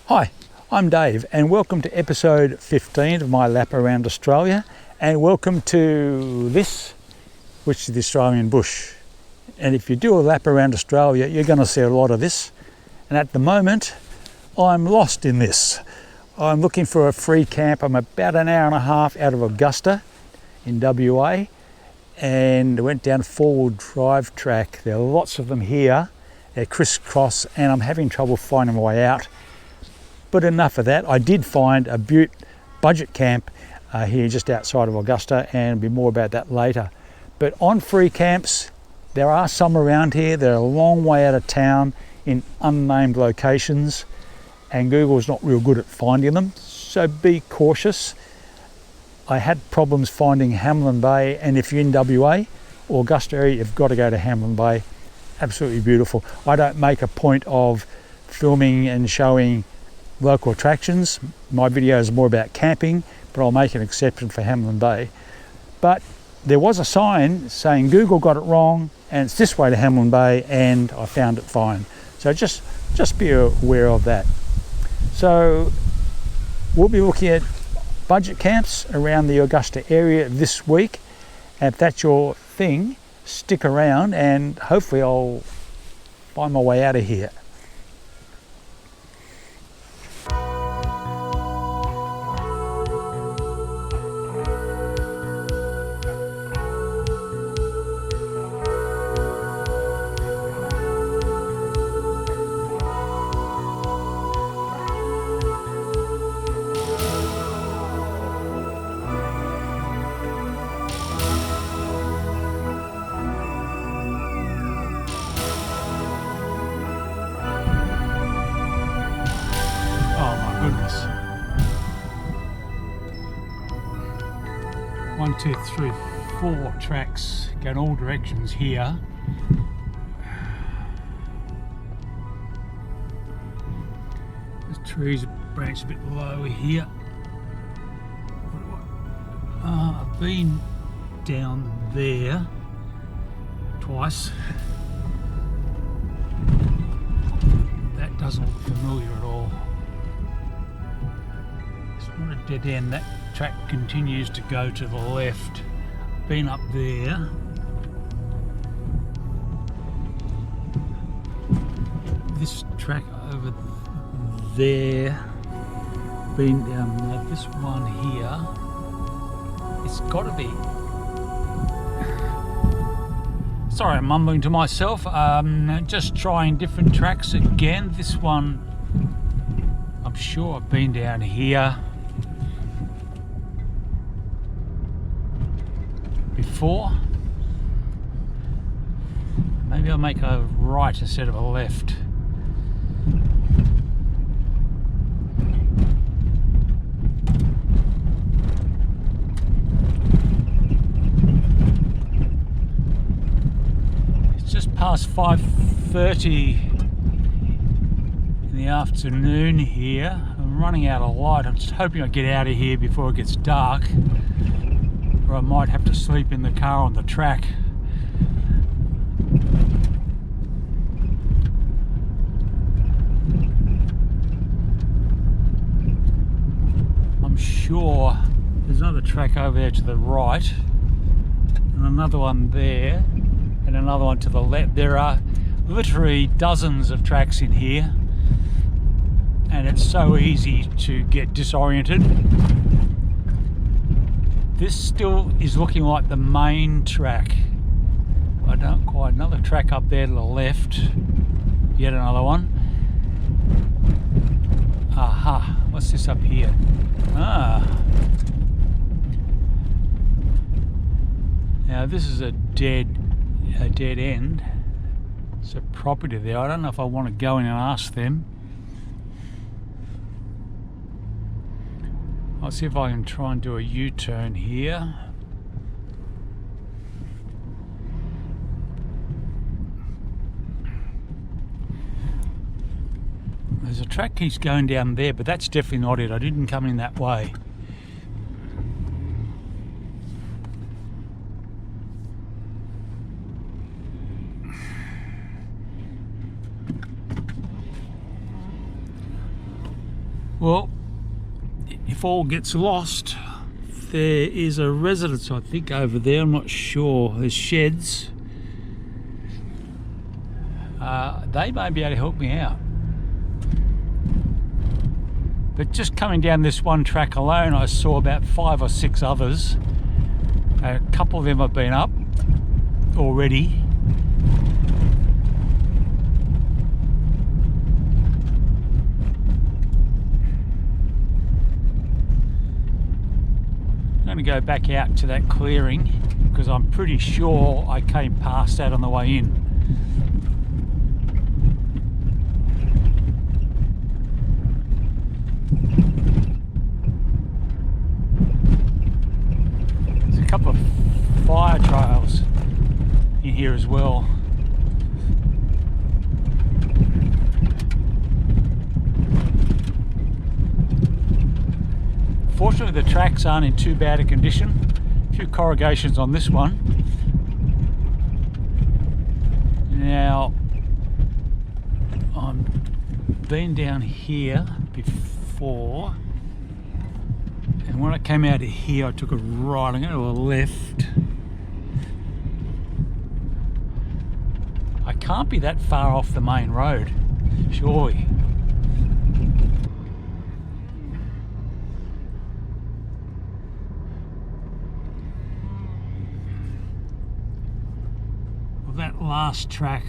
Hi, I'm Dave and welcome to episode 15 of my lap around Australia, and welcome to this, which is the Australian bush. And if you do a lap around Australia, you're going to see a lot of this. And at the moment, I'm lost in this. I'm looking for a free camp. I'm about an hour and a half out of Augusta in WA, and I went down a four-wheel drive track. There are lots of them here. They're crisscross and I'm having trouble finding my way out. But enough of that. I did find a budget camp here just outside of Augusta, and there'll be more about that later. But on free camps, there are some around here. They're a long way out of town in unnamed locations, and Google's not real good at finding them, so be cautious. I had problems finding Hamlin Bay, and if you're in WA or Augusta area, you've got to go to Hamlin Bay. Absolutely beautiful. I don't make a point of filming and showing local attractions. My video is more about camping, but I'll make an exception for Hamlin Bay. But there was a sign saying Google got it wrong and it's this way to Hamlin Bay, and I found it fine. So just be aware of that. So we'll be looking at budget camps around the Augusta area this week. And if that's your thing, stick around and hopefully I'll find my way out of here. Goodness. 1, 2, 3, 4 tracks going all directions here. The trees branch a bit low here. I've been down there twice. That doesn't look familiar at all. Not a dead end. That track continues to go to the left. Been up there. This track over there. Been down there. This one here. It's got to be. Sorry, I'm mumbling to myself. Just trying different tracks again. This one, I'm sure I've been down here before. Maybe I'll make a right instead of a left. It's just past 5:30 in the afternoon here. I'm running out of light. I'm just hoping I get out of here before it gets dark, or I might have to sleep in the car on the track. I'm sure there's another track over there to the right, and another one there, and another one to the left. There are literally dozens of tracks in here, and it's so easy to get disoriented. This still is looking like the main track. I don't quite. Another track up there to the left. Yet another one. Aha. What's this up here? Now this is a dead end. It's a property there. I don't know if I want to go in and ask them. I'll see if I can try and do a U-turn here. There's a track keeps going down there, but that's definitely not it. I didn't come in that way. Well, if all gets lost, there is a residence, I think, over there. I'm not sure. There's sheds. They may be able to help me out. But just coming down this one track alone, I saw about 5 or 6 others. A couple of them have been up already. I'm going to go back out to that clearing because I'm pretty sure I came past that on the way in. There's a couple of fire trails in here as well. Fortunately, the tracks aren't in too bad a condition. A few corrugations on this one. Now, I've been down here before, and when I came out of here, I took a right. I'm going to a left. I can't be that far off the main road, surely. That last track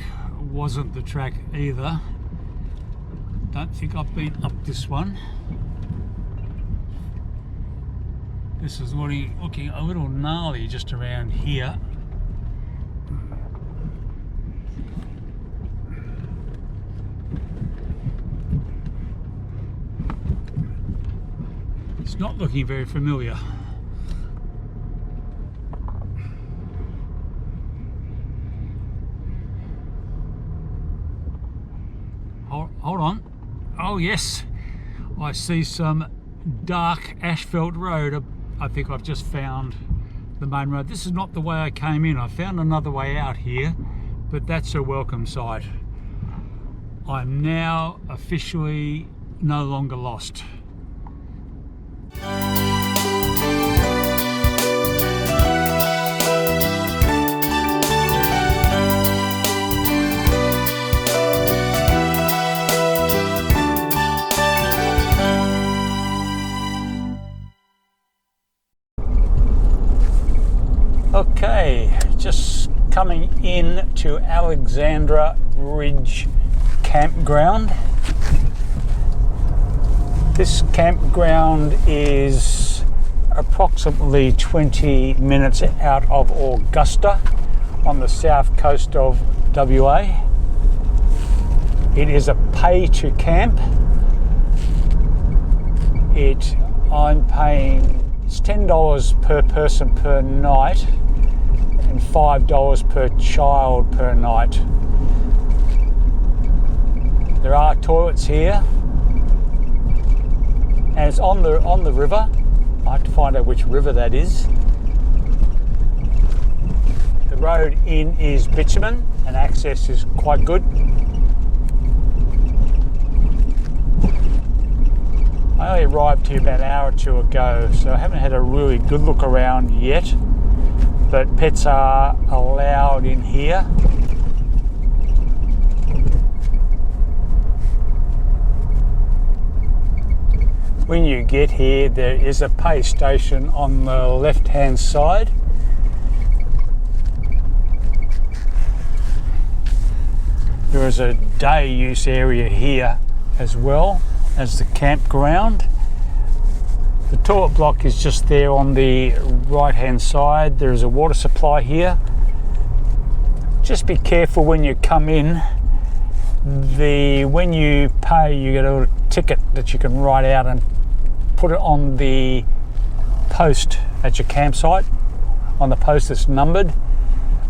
wasn't the track either. Don't think I've been up this one. This is looking a little gnarly just around here. It's not looking very familiar. Hold on. Oh yes, I see some dark asphalt road. I think I've just found the main road. This is not the way I came in. I found another way out here, but that's a welcome sight. I'm now officially no longer lost. Okay, just coming in to Alexandra Bridge campground. This campground is approximately 20 minutes out of Augusta on the south coast of WA. It is a pay to camp. I'm paying it's $10 per person per night and $5 per child per night. There are toilets here, and it's on the river. I have to find out which river that is. The road in is bitumen and access is quite good. I only arrived here about an hour or two ago, so I haven't had a really good look around yet, but pets are allowed in here. When you get here, there is a pay station on the left hand side. There is a day use area here as well as the campground. The toilet block is just there on the right hand side. There is a water supply here. Just be careful when you come in. When you pay, you get a little ticket that you can write out and put it on the post at your campsite, on the post that's numbered.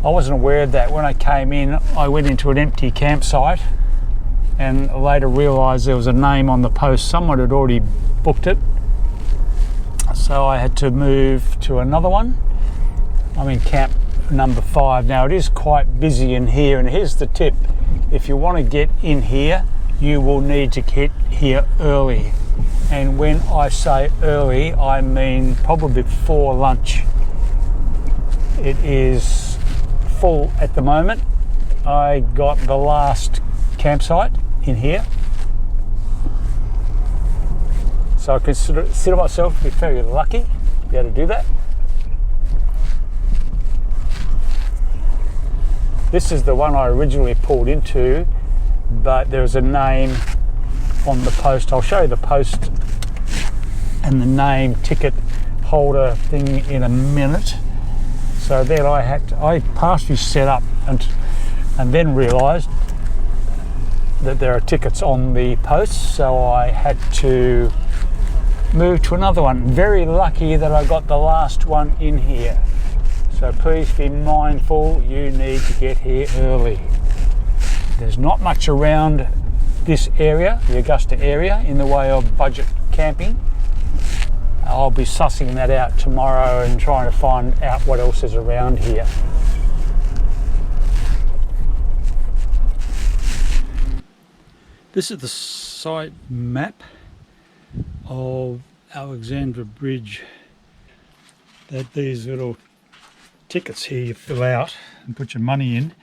I wasn't aware of that. When I came in, I went into an empty campsite and later realised there was a name on the post. Someone had already booked it, so I had to move to another one. I'm in camp number 5 now. It is quite busy in here, and here's the tip: if you want to get in here, you will need to get here early. And when I say early, I mean probably before lunch. It is full at the moment. I got the last campsite in here, so I consider myself to be very lucky to be able to do that. This is the one I originally pulled into, but there's a name on the post. I'll show you the post and the name ticket holder thing in a minute. So then I partially set up and then realised that there are tickets on the post, so I had to move to another one. Very lucky that I got the last one in here. So please be mindful, you need to get here early. There's not much around this area, the Augusta area, in the way of budget camping. I'll be sussing that out tomorrow and trying to find out what else is around here. This is the site map of Alexandra Bridge that these little tickets here you fill out and put your money in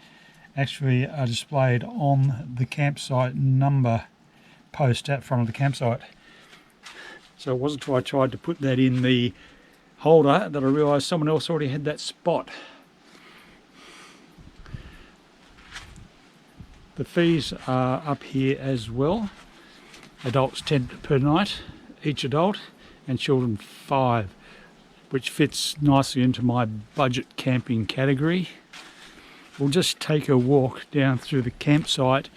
actually are displayed on the campsite number post out front of the campsite. So it wasn't until I tried to put that in the holder that I realised someone else already had that spot. The fees are up here as well. Adults 10 per night, each adult, and children 5, which fits nicely into my budget camping category. We'll just take a walk down through the campsite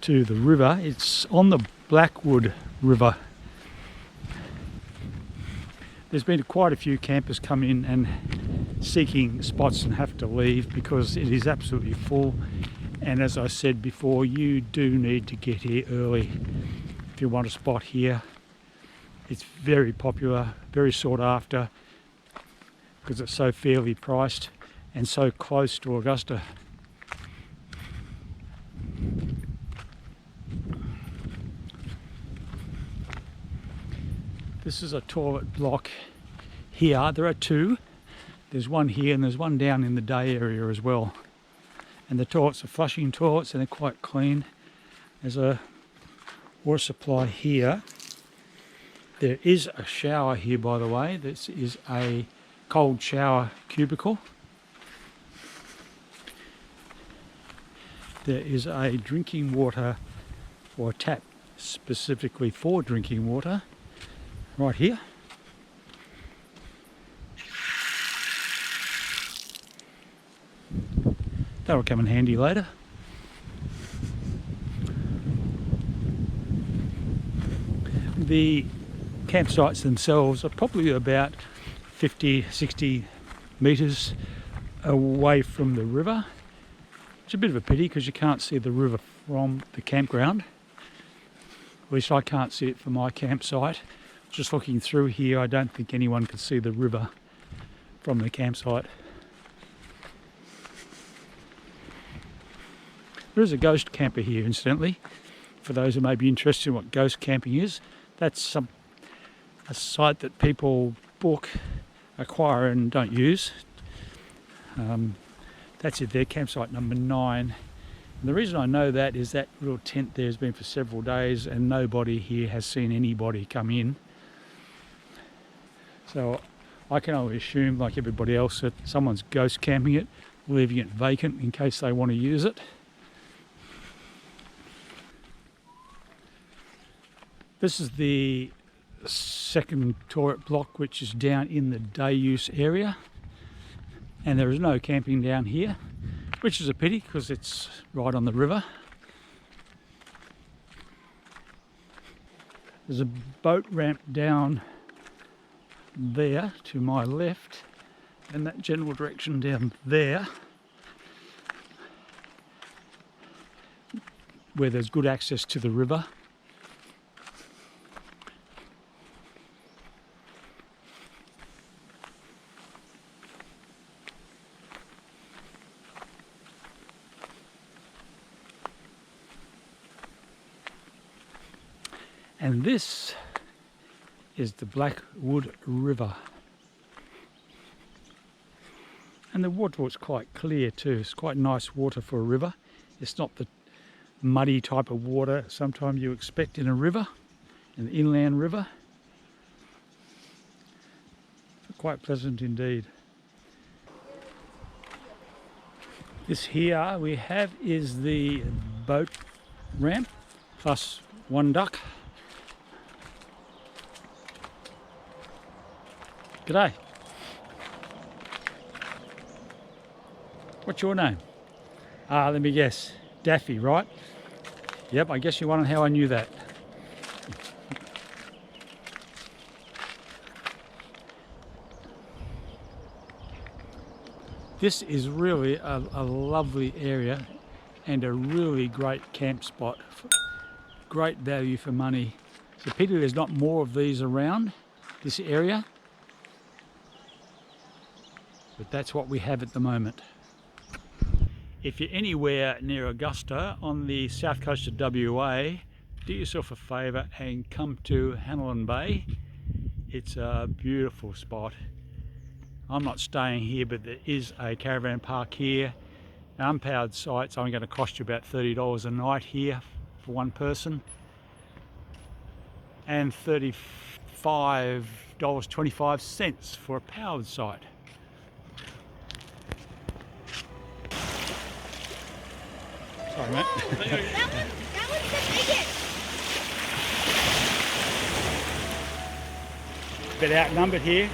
to the river. It's on the Blackwood River. There's been quite a few campers come in and seeking spots and have to leave because it is absolutely full. And as I said before, you do need to get here early if you want a spot here. It's very popular, very sought after, because it's so fairly priced and so close to Augusta. This is a toilet block here. There are two. There's one here and there's one down in the day area as well. And the toilets are flushing toilets and they're quite clean. There's a water supply here. There is a shower here, by the way. This is a cold shower cubicle. There is a drinking water or a tap specifically for drinking water right here. That'll come in handy later. The campsites themselves are probably about 50, 60 metres away from the river. It's a bit of a pity because you can't see the river from the campground. At least I can't see it from my campsite. Just looking through here, I don't think anyone can see the river from the campsite. There is a ghost camper here, incidentally, for those who may be interested in what ghost camping is. That's a site that people book, acquire and don't use. That's it there, campsite number 9. And the reason I know that is that little tent there has been for several days and nobody here has seen anybody come in. So I can only assume, like everybody else, that someone's ghost camping it, leaving it vacant in case they want to use it. This is the second toilet block, which is down in the day use area, and there is no camping down here, which is a pity because it's right on the river. There's a boat ramp down there to my left, and that general direction down there, where there's good access to the river. And this is the Blackwood River. And the water was quite clear too. It's quite nice water for a river. It's not the muddy type of water sometimes you expect in a river, an inland river. Quite pleasant indeed. This here we have is the boat ramp plus one duck. G'day. What's your name? Let me guess. Daffy, right? Yep, I guess you're wondering how I knew that. This is really a lovely area and a really great camp spot. Great value for money. It's a pity there's not more of these around this area, but that's what we have at the moment. If you're anywhere near Augusta on the south coast of WA, do yourself a favour and come to Hanlon Bay. It's a beautiful spot. I'm not staying here, but there is a caravan park here. Unpowered sites only going to cost you about $30 a night here for one person, and $35.25 for a powered site. Sorry, mate. That one's the biggest. Bit outnumbered here.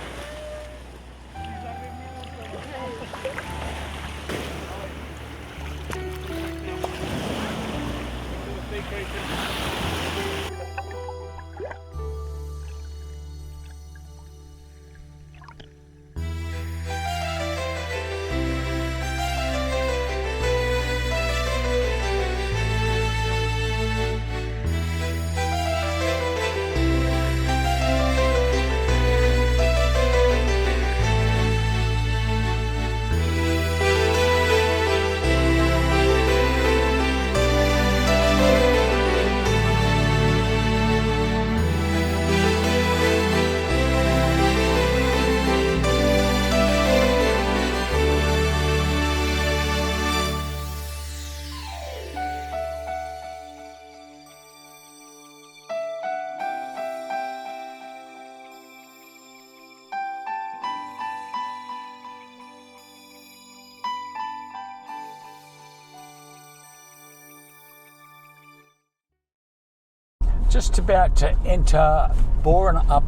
Just about to enter Borenup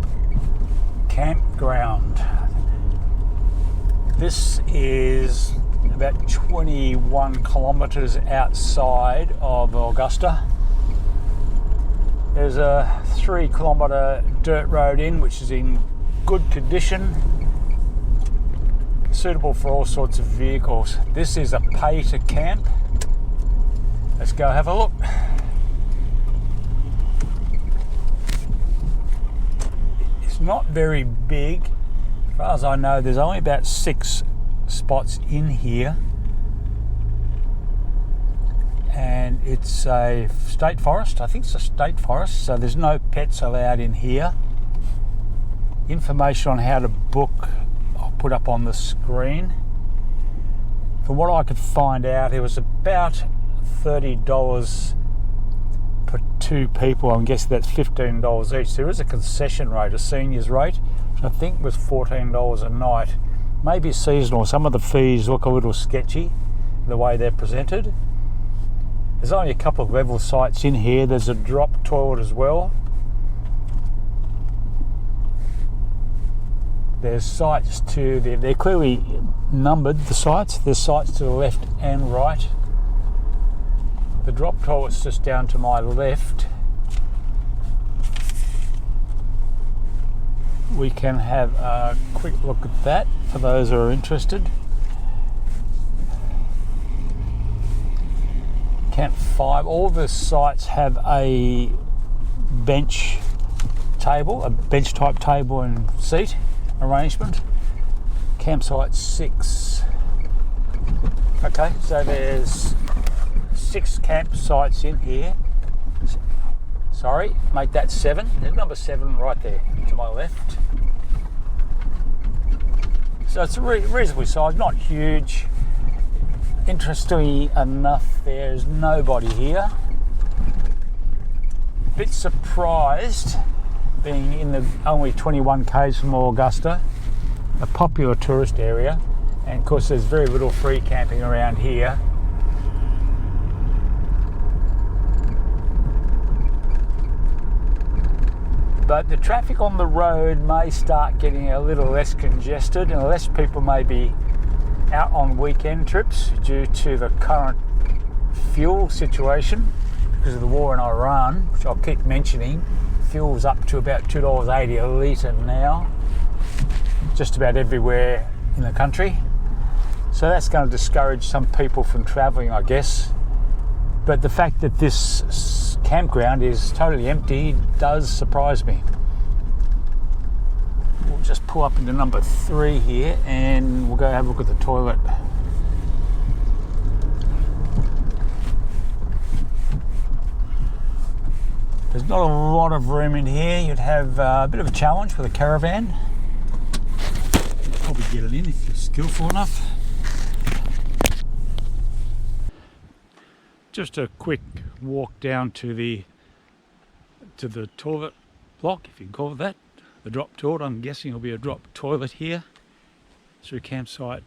campground. This is about 21 kilometres outside of Augusta. There's a 3 kilometre dirt road in, which is in good condition, suitable for all sorts of vehicles. This is a pay to camp. Let's go have a look. Not very big. As far as I know, there's only about 6 spots in here, and it's a state forest. I think it's a state forest, so there's no pets allowed in here. Information on how to book I'll put up on the screen. From what I could find out, it was about $30 for 2 people. I'm guessing that's $15 each. There is a concession rate, a seniors rate, which I think was $14 a night. Maybe seasonal. Some of the fees look a little sketchy, the way they're presented. There's only a couple of level sites in here. There's a drop toilet as well. There's sites to, they're clearly numbered, the sites. There's sites to the left and right. The drop toilet's just down to my left. We can have a quick look at that for those who are interested. Camp 5, all the sites have a bench table, a bench type table and seat arrangement. Campsite 6. Okay, so there's 6 campsites in here. Sorry, make that 7. There's number 7 right there to my left. So it's reasonably sized, not huge. Interestingly enough, there's nobody here. Bit surprised being in the only 21 k's from Augusta, a popular tourist area, and of course there's very little free camping around here. But the traffic on the road may start getting a little less congested, and less people may be out on weekend trips due to the current fuel situation because of the war in Iran, which I'll keep mentioning. Fuel's up to about $2.80 a litre now, just about everywhere in the country. So that's going to discourage some people from travelling, I guess. But the fact that this campground is totally empty does surprise me. We'll just pull up into number 3 here and we'll go have a look at the toilet. There's not a lot of room in here. You'd have a bit of a challenge with a caravan. You'd probably get it in if you're skillful enough. Just a quick walk down to the toilet block, if you can call it that. The drop toilet. I'm guessing it'll be a drop toilet here. Through campsite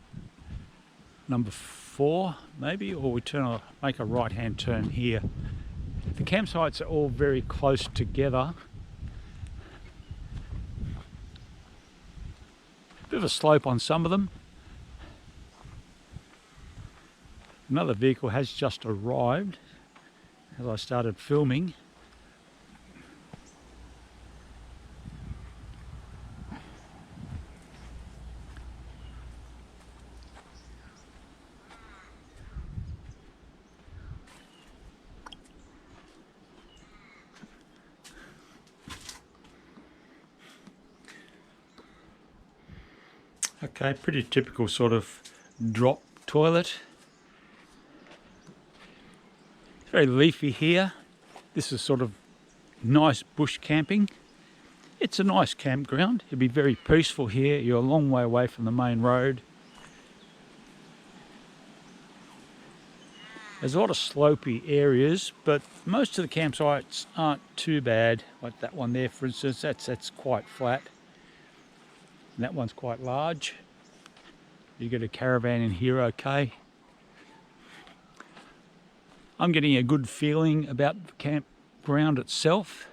number 4, maybe, or we make a right-hand turn here. The campsites are all very close together. Bit of a slope on some of them. Another vehicle has just arrived as I started filming. Okay, pretty typical sort of drop toilet. It's very leafy here. This is sort of nice bush camping. It's a nice campground. It'd be very peaceful here. You're a long way away from the main road. There's a lot of slopey areas, but most of the campsites aren't too bad. Like that one there, for instance, that's quite flat. And that one's quite large. You get a caravan in here okay. I'm getting a good feeling about the campground itself.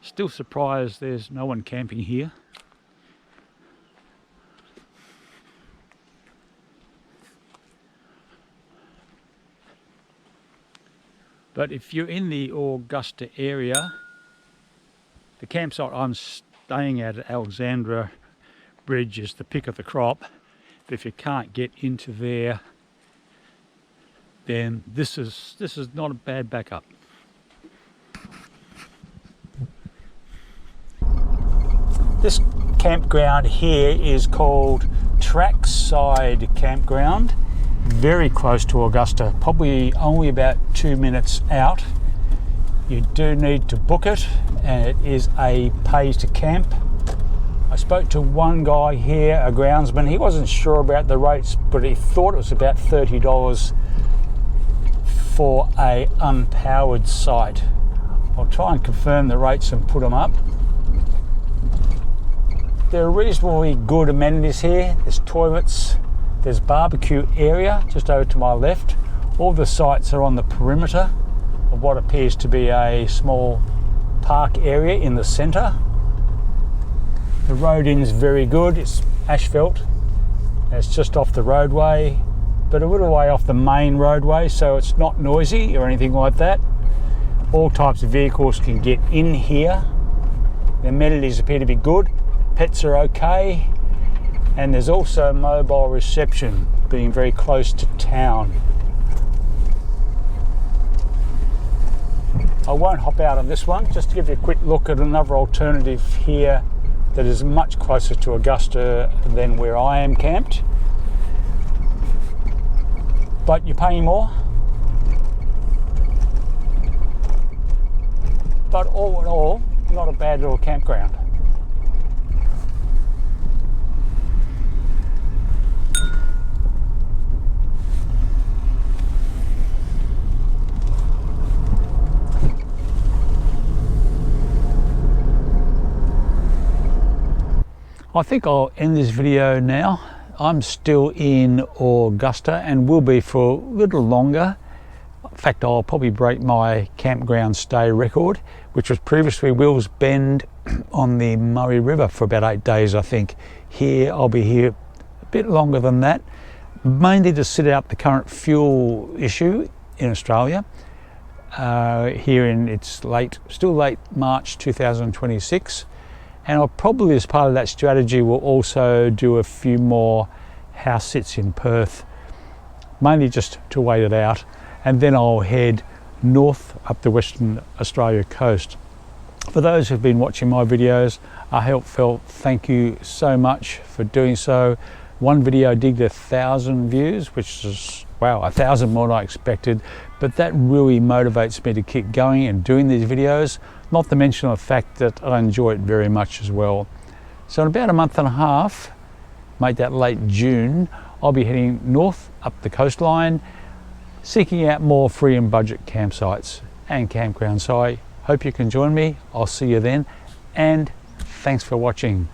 Still surprised there's no one camping here. But if you're in the Augusta area, the campsite I'm staying at Alexandra Bridge is the pick of the crop. But if you can't get into there, then this is not a bad backup. This campground here is called Trackside Campground, very close to Augusta, probably only about 2 minutes out. You do need to book it, and it is a pay to camp. I spoke to one guy here, a groundsman. He wasn't sure about the rates, but he thought it was about $30 for a unpowered site. I'll try and confirm the rates and put them up. There are reasonably good amenities here. There's toilets, there's barbecue area just over to my left. All the sites are on the perimeter of what appears to be a small park area in the centre. The road in is very good. It's asphalt. It's just off the roadway, but a little way off the main roadway, so it's not noisy or anything like that. All types of vehicles can get in here. The amenities appear to be good. Pets are okay, and there's also mobile reception, being very close to town. I won't hop out on this one, just to give you a quick look at another alternative here that is much closer to Augusta than where I am camped. But you're paying more. but all in all, not a bad little campground. I think I'll end this video now. I'm still in Augusta and will be for a little longer. In fact, I'll probably break my campground stay record, which was previously Will's Bend on the Murray River for about 8 days, I think. Here, I'll be here a bit longer than that, mainly to sit out the current fuel issue in Australia. It's still late March 2026. And I'll probably, as part of that strategy, will also do a few more house sits in Perth, mainly just to wait it out. And then I'll head north up the Western Australia coast. For those who've been watching my videos, I felt thank you so much for doing so. One video did 1,000 views, which is, wow, 1,000 more than I expected. But that really motivates me to keep going and doing these videos, not to mention the fact that I enjoy it very much as well. So in about a month and a half, make that late June, I'll be heading north up the coastline, seeking out more free and budget campsites and campgrounds. So I hope you can join me. I'll see you then, and thanks for watching.